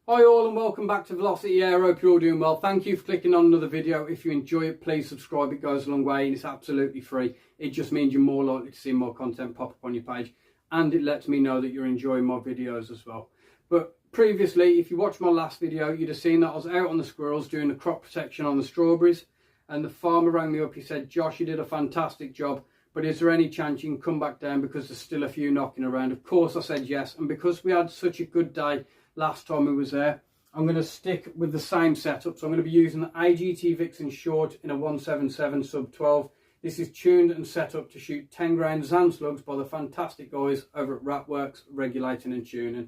Hi all and welcome back to VelocityAir. Hope you're all doing well. Thank you for clicking on another video. If you enjoy it, please subscribe. It goes a long way and it's absolutely free. It just means you're more likely to see more content pop up on your page, and it lets me know that you're enjoying my videos as well. But previously, if you watched my last video, you'd have seen that I was out on the squirrels doing the crop protection on the strawberries, and the farmer rang me up. He said, "Josh, you did a fantastic job, but is there any chance you can come back down because there's still a few knocking around?" Of course I said yes, and because we had such a good day last time we was there, I'm going to stick with the same setup. So I'm going to be using the AGT VIXEN short in a 177 sub 12. This is tuned and set up to shoot 10 grain Zan slugs by the fantastic guys over at Ratworks Regulating and Tuning.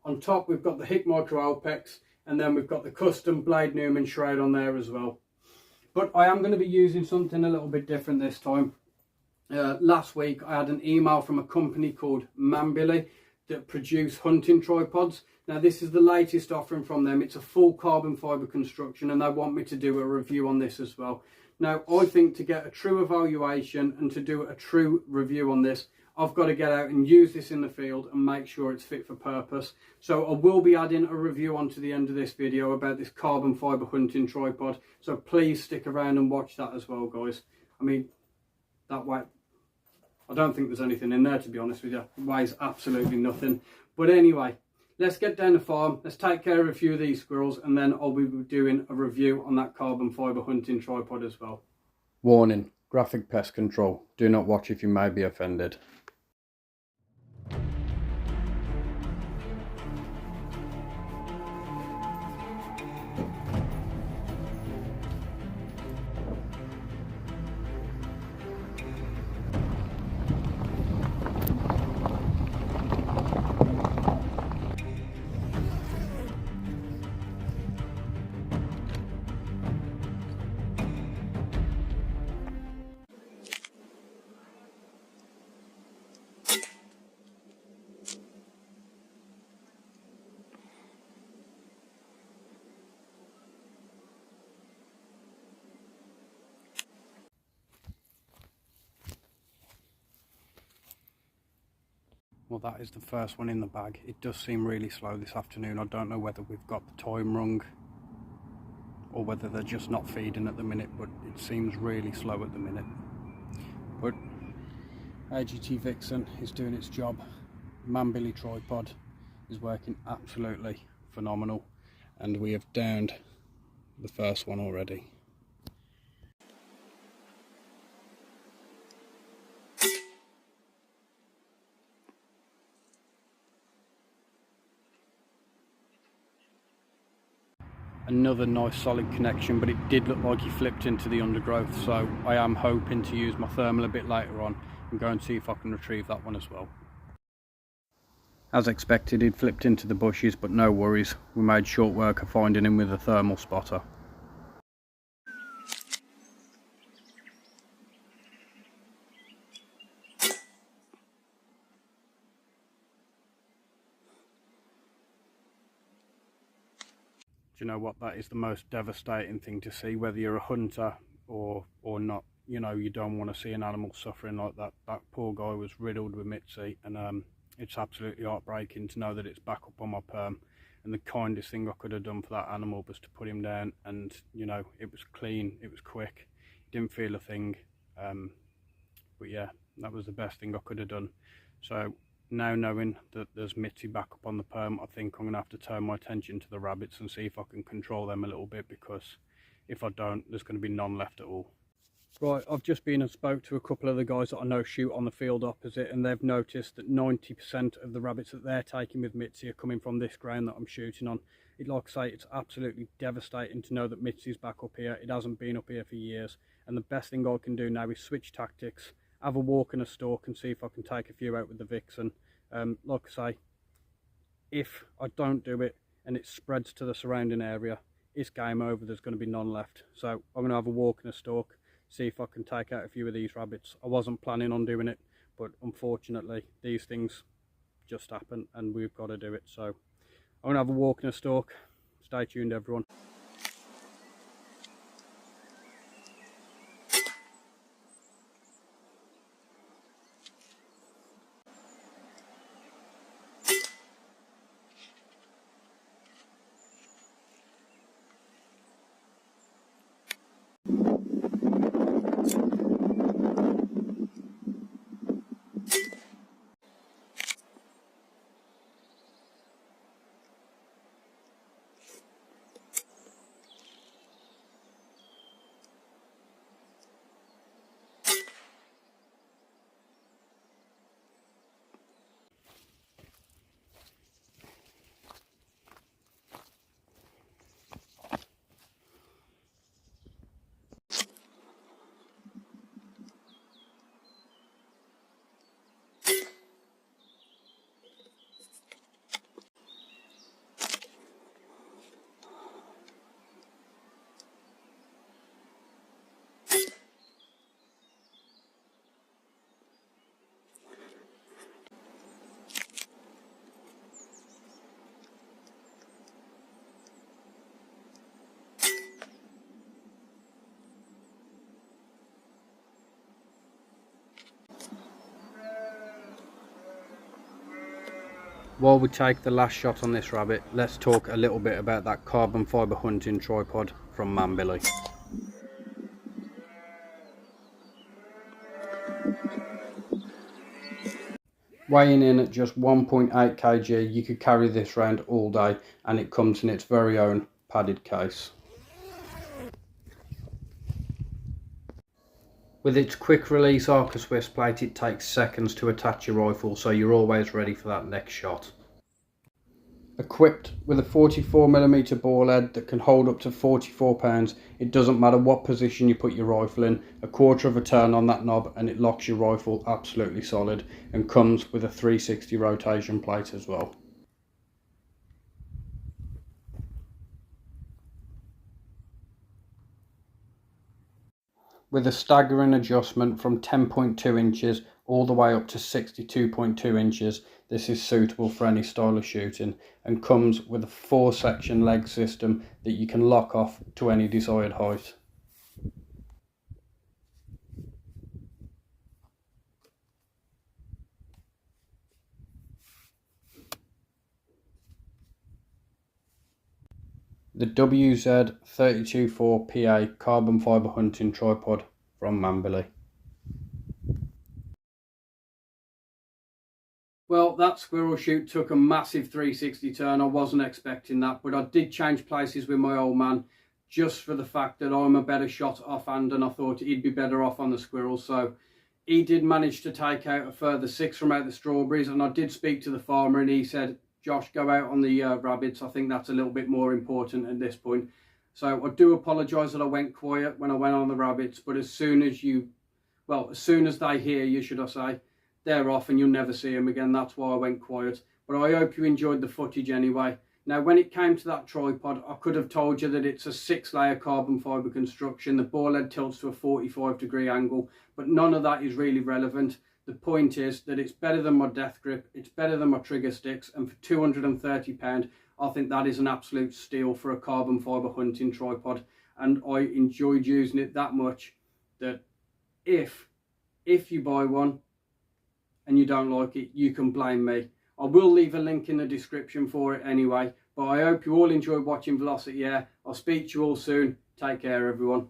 On top we've got the Hick Micro Alpex, and then we've got the custom Blade Newman shroud on there as well. But I am going to be using something a little bit different this time. Last week I had an email from a company called Mambili that produce hunting tripods. Now this is the latest offering from them. It's a full carbon fibre construction, and they want me to do a review on this as well. Now I think to get a true evaluation and to do a true review on this, I've got to get out and use this in the field and make sure it's fit for purpose. So I will be adding a review onto the end of this video about this carbon fibre hunting tripod. So please stick around and watch that as well, guys. I mean, that way, I don't think there's anything in there, to be honest with you. It weighs absolutely nothing. But anyway, let's get down the farm. Let's take care of a few of these squirrels, and then I'll be doing a review on that carbon fibre hunting tripod as well. Warning, graphic pest control. Do not watch if you may be offended. Well, that is the first one in the bag. It does seem really slow this afternoon. I don't know whether we've got the time wrong or whether they're just not feeding at the minute, but it seems really slow at the minute. But AGT VIXEN is doing its job. Mambili tripod is working absolutely phenomenal, and we have downed the first one already. Another nice solid connection, but it did look like he flipped into the undergrowth, so I am hoping to use my thermal a bit later on and go and see if I can retrieve that one as well. As expected, he'd flipped into the bushes, but no worries, we made short work of finding him with a thermal spotter. You know what, that is the most devastating thing to see, whether you're a hunter or not. You know, you don't want to see an animal suffering like that. That poor guy was riddled with Mitzi, and it's absolutely heartbreaking to know that it's back up on my perm. And the kindest thing I could have done for that animal was to put him down, and you know, it was clean, it was quick, didn't feel a thing. But yeah, that was the best thing I could have done. So now knowing that there's Mitzi back up on the perm, I think I'm going to have to turn my attention to the rabbits and see if I can control them a little bit, because if I don't, there's going to be none left at all. Right, I've just been and spoke to a couple of the guys that I know shoot on the field opposite, and they've noticed that 90% of the rabbits that they're taking with Mitzi are coming from this ground that I'm shooting on. Like I say, it's absolutely devastating to know that Mitzi's back up here. It hasn't been up here for years, and the best thing I can do now is switch tactics, have a walk and a stalk, and see if I can take a few out with the VIXEN. Like I say, if I don't do it and it spreads to the surrounding area, it's game over. There's going to be none left. So I'm going to have a walk and a stalk, see if I can take out a few of these rabbits. I wasn't planning on doing it, but unfortunately these things just happen and we've got to do it. So I'm going to have a walk and a stalk. Stay tuned, everyone. While we take the last shot on this rabbit, let's talk a little bit about that carbon fibre hunting tripod from Billy. Weighing in at just 1.8 kg, you could carry this around all day, and it comes in its very own padded case. With its quick release Arca Swiss plate, it takes seconds to attach your rifle, so you're always ready for that next shot. Equipped with a 44mm ball head that can hold up to 44 pounds, it doesn't matter what position you put your rifle in, a quarter of a turn on that knob and it locks your rifle absolutely solid, and comes with a 360 rotation plate as well. With a staggering adjustment from 10.2 inches all the way up to 62.2 inches, this is suitable for any style of shooting, and comes with a 4-section leg system that you can lock off to any desired height. The WZ324PA carbon fibre hunting tripod from Billy. Well, that squirrel shoot took a massive 360 turn. I wasn't expecting that, but I did change places with my old man just for the fact that I'm a better shot offhand, and I thought he'd be better off on the squirrel. So he did manage to take out a further 6 from out the strawberries, and I did speak to the farmer and he said, Josh, go out on the rabbits. I think that's a little bit more important at this point. So I do apologise that I went quiet when I went on the rabbits, but as soon as they hear you, should I say, they're off and you'll never see them again. That's why I went quiet. But I hope you enjoyed the footage anyway. Now, when it came to that tripod, I could have told you that it's a 6-layer carbon fibre construction. The ball head tilts to a 45-degree angle, but none of that is really relevant. The point is that it's better than my death grip, it's better than my trigger sticks, and for £230, I think that is an absolute steal for a carbon fibre hunting tripod. And I enjoyed using it that much that if you buy one and you don't like it, you can blame me. I will leave a link in the description for it anyway, but I hope you all enjoyed watching VelocityAir. I'll speak to you all soon. Take care, everyone.